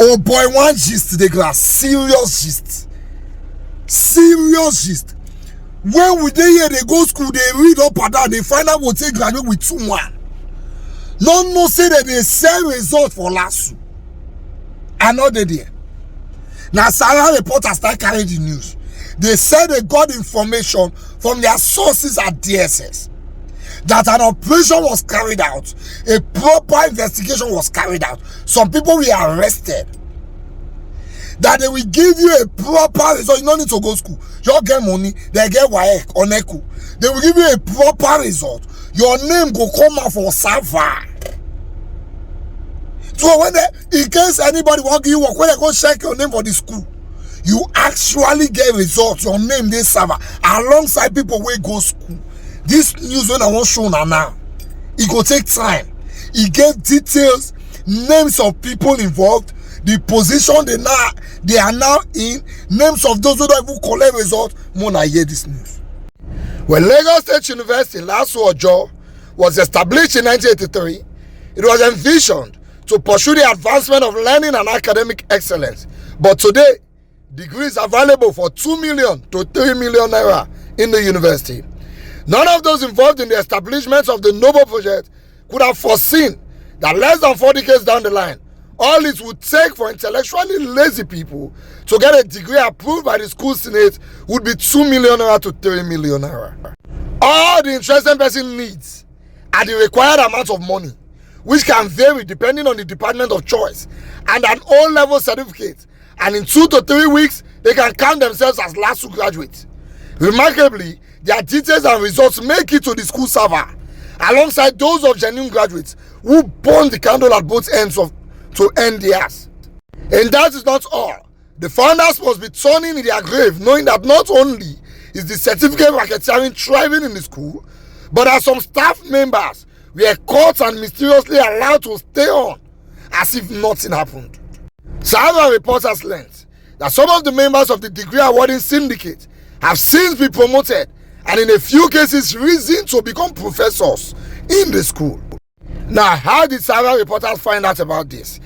Oh boy, one gist today, class. Serious gist. Serious gist. When we dey here, they go school, they read up and down, they find out what they graduate with 2-1. No say that they sell result for last. And not they there. Now, Sarah reporters start carrying the news. They said they got information from their sources at DSS that an operation was carried out, a proper investigation was carried out. Some people were arrested. That they will give you a proper result. You don't need to go to school. You get money, they get WAEC or NECO. They will give you a proper result. Your name go come out for server. So when they, in case anybody want you work, when they go check your name for the school, you actually get results. Your name they server alongside people where go school. This news when I want show now, it go take time. It get details, names of people involved, the position they are now in, names of those who don't even collect results. When I hear this news. When Lagos State University last Ojo was established in 1983, it was envisioned to pursue the advancement of learning and academic excellence. But today, degrees are available for 2 million to 3 million naira in the university. None of those involved in the establishment of the Noble project could have foreseen that less than 40 years down the line, all it would take for intellectually lazy people to get a degree approved by the school senate would be 2 million naira to 3 million naira. All the interested person needs are the required amount of money, which can vary depending on the department of choice, and an O-level certificate, and in 2 to 3 weeks, they can count themselves as LASU graduates. Remarkably, their details and results make it to the school server, alongside those of genuine graduates who burn the candle at both ends to end theirs. And that is not all. The founders must be turning in their grave, knowing that not only is the certificate racketeering thriving in the school, but as some staff members were caught and mysteriously allowed to stay on as if nothing happened. Several reporters learned that some of the members of the degree awarding syndicate have since been promoted and in a few cases risen to become professors in the school. Now, how did several reporters find out about this?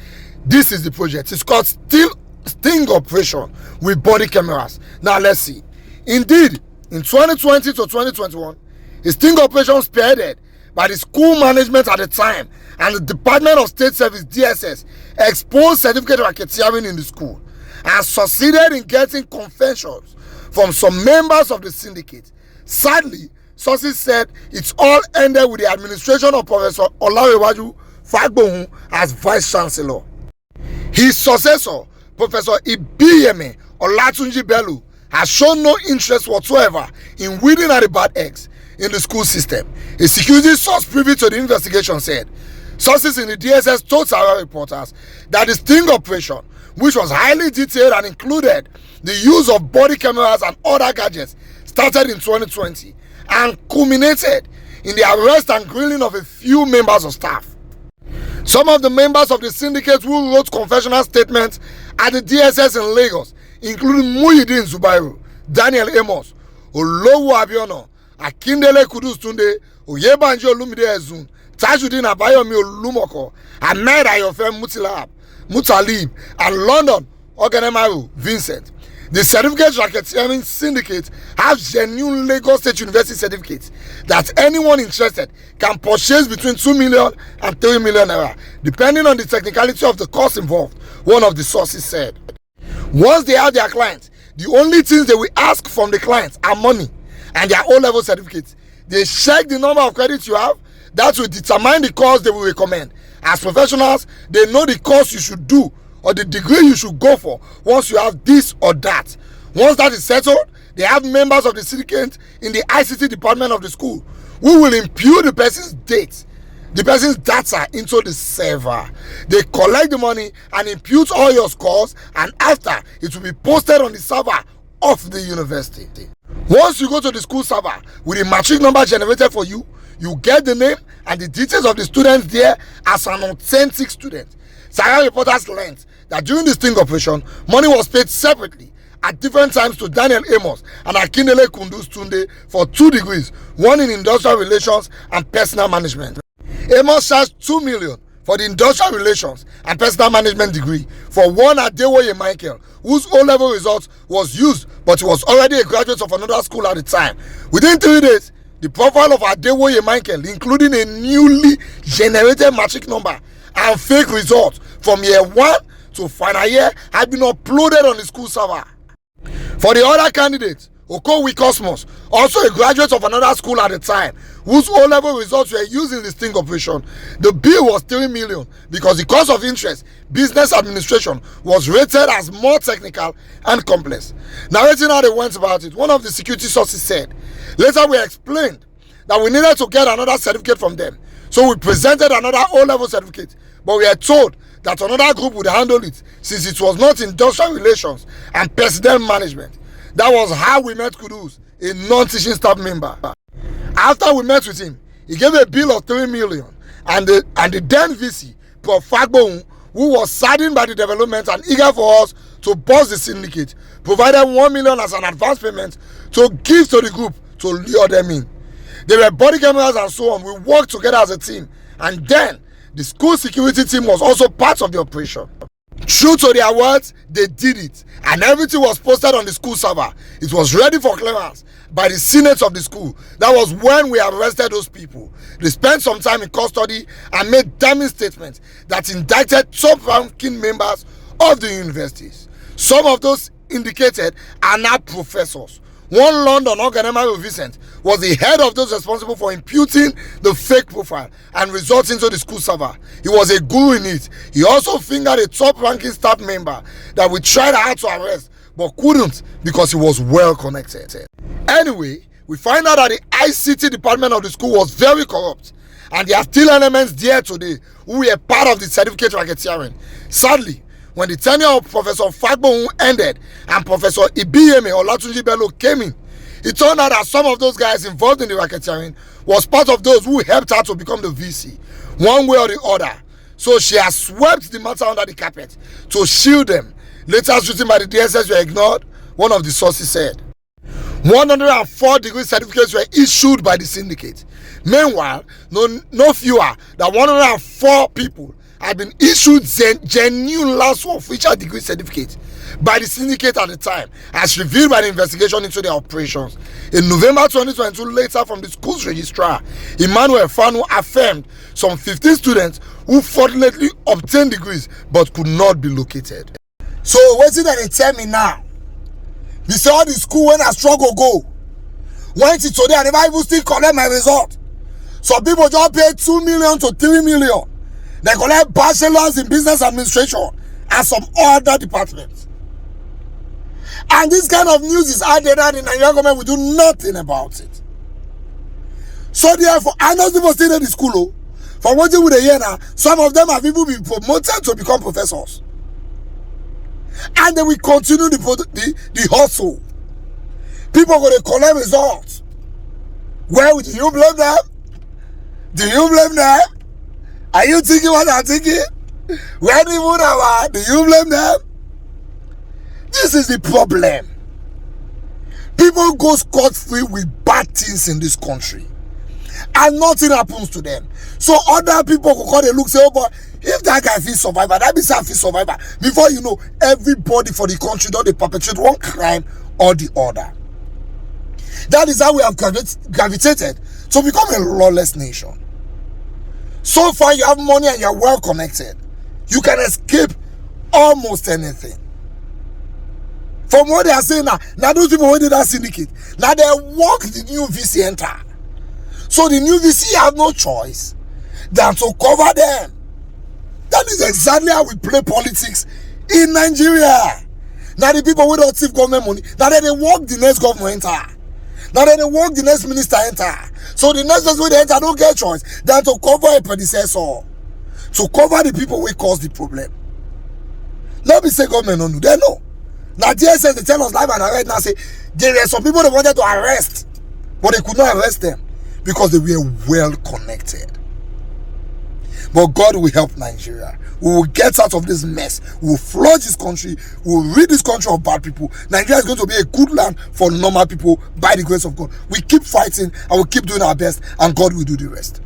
This is the project. It's called Sting Operation with body cameras. Now, let's see. Indeed, in 2020 to 2021, a sting operation spearheaded by the school management at the time and the Department of State Service DSS exposed certificate racketeering in the school and succeeded in getting confessions from some members of the syndicate. Sadly, sources said it all ended with the administration of Professor Olarewaju Fagbohun as Vice Chancellor. His successor, Professor Ibiyeme Olatunji Bello, has shown no interest whatsoever in weeding out the bad eggs in the school system. A security source privy to the investigation said sources in the DSS told Sarah reporters that the sting operation, which was highly detailed and included the use of body cameras and other gadgets, started in 2020 and culminated in the arrest and grilling of a few members of staff. Some of the members of the syndicate who wrote confessional statements at the DSS in Lagos, including Muhyiddin Zubairu, Daniel Amos, Olowu Abiono, Akindele Kudus Tunde, Oyebanji Olumide Ezun, Tajuddin Abayomi Olumoko, Ahmed Ayofem Mutalib, and London Oganemaru Vincent. The certificate racketeering syndicate has genuine Lagos State University certificates that anyone interested can purchase between 2 million and 3 million naira, depending on the technicality of the course involved, one of the sources said. Once they have their clients, the only things they will ask from the clients are money and their O-level certificates. They check the number of credits you have. That will determine the course they will recommend. As professionals, they know the course you should do or the degree you should go for once you have this or that. Once that is settled, they have members of the syndicate in the ICT department of the school who will impute the person's data into the server. They collect the money and impute all your scores, and after, it will be posted on the server of the university. Once you go to the school server with a matric number generated for you, you get the name and the details of the students there as an authentic student. Sarah reporters learned that during the sting operation, money was paid separately at different times to Daniel Amos and Akindele Kundus Tunde for 2 degrees, one in industrial relations and personal management. Amos charged 2 million for the industrial relations and personal management degree for one Adewoye Michael, whose O-level result was used, but he was already a graduate of another school at the time. Within 3 days, the profile of Adewoye Michael, including a newly generated matric number and fake results from year 1 to final year, had been uploaded on the school server. For the other candidates, Okowi Cosmos, also a graduate of another school at the time, whose O-level results were used in the sting operation, the bill was 3 million because the cost of interest, business administration, was rated as more technical and complex. Narrating how they went about it, one of the security sources said, later we explained that we needed to get another certificate from them, so we presented another O-level certificate, but we were told that another group would handle it since it was not industrial relations and personnel management. That was how we met Kudus, a non-teaching staff member. After we met with him, he gave a bill of 3 million, and the then VC, Prof. Fagbohun, who was saddened by the development and eager for us to bust the syndicate, provided 1 million as an advance payment to give to the group to lure them in. There were body cameras and so on. We worked together as a team, and then the school security team was also part of the operation. True to their words, they did it, and everything was posted on the school server. It was ready for clearance by the senate of the school. That was when we arrested those people. They spent some time in custody and made damning statements that indicted top-ranking members of the universities. Some of those indicated are now professors. One London Oganema Vincent was the head of those responsible for imputing the fake profile and results into the school server. He was a guru in it. He also fingered a top-ranking staff member that we tried hard to arrest but couldn't because he was well connected. Anyway, we find out that the ICT department of the school was very corrupt, and there are still elements there today who were part of the certificate racketeering. Sadly, when the tenure of Professor Fagbohun ended and Professor Ibiyeme Olatunji Bello came in, it turned out that some of those guys involved in the racketeering was part of those who helped her to become the VC, one way or the other. So she has swept the matter under the carpet to shield them. Letters written by the DSS were ignored, one of the sources said. 104 degree certificates were issued by the syndicate. Meanwhile, no fewer than 104 people had been issued genuine last official degree certificate by the syndicate at the time, as revealed by the investigation into their operations. In November 2022, later from the school's registrar, Emmanuel Fanu affirmed some 15 students who fortunately obtained degrees but could not be located. So what's it that they tell me now? They say all the school when I struggle go. Went to today, I never even still collect my result. Some people just pay 2 million to 3 million. They collect bachelors in business administration and some other departments. And this kind of news is out there that the Nigerian government will do nothing about it. So therefore, I know people still in the school. Oh, from what you would hear now, some of them have even been promoted to become professors. And they will continue the hustle. People are going to collect results. Well, do you blame them? Do you blame them? Are you thinking what I'm thinking? When we move our, do you blame them? This is the problem. People go scot-free with bad things in this country, and nothing happens to them. So other people will call, they look, say, oh boy, if that guy feels survivor, that means I feel survivor. Before you know, everybody for the country don't they perpetrate one crime or the other. That is how we have gravitated to become a lawless nation. So far, you have money and you're well connected. You can escape almost anything. From what they are saying now those people who did that syndicate, now they walk the new VC enter. So the new VC have no choice than to cover them. That is exactly how we play politics in Nigeria. Now the people who don't receive government money, now they walk the next government enter. Now they walk the next minister enter. So the next person they enter don't get choice than to cover a predecessor. To cover the people who cause the problem. Let me say government no, they know. Now DSS they tell us live and direct now say there were some people they wanted to arrest, but they could not arrest them because they were well connected. But God will help Nigeria. We will get out of this mess. We will flood this country. We will rid this country of bad people. Nigeria is going to be a good land for normal people by the grace of God. We keep fighting and we keep doing our best, and God will do the rest.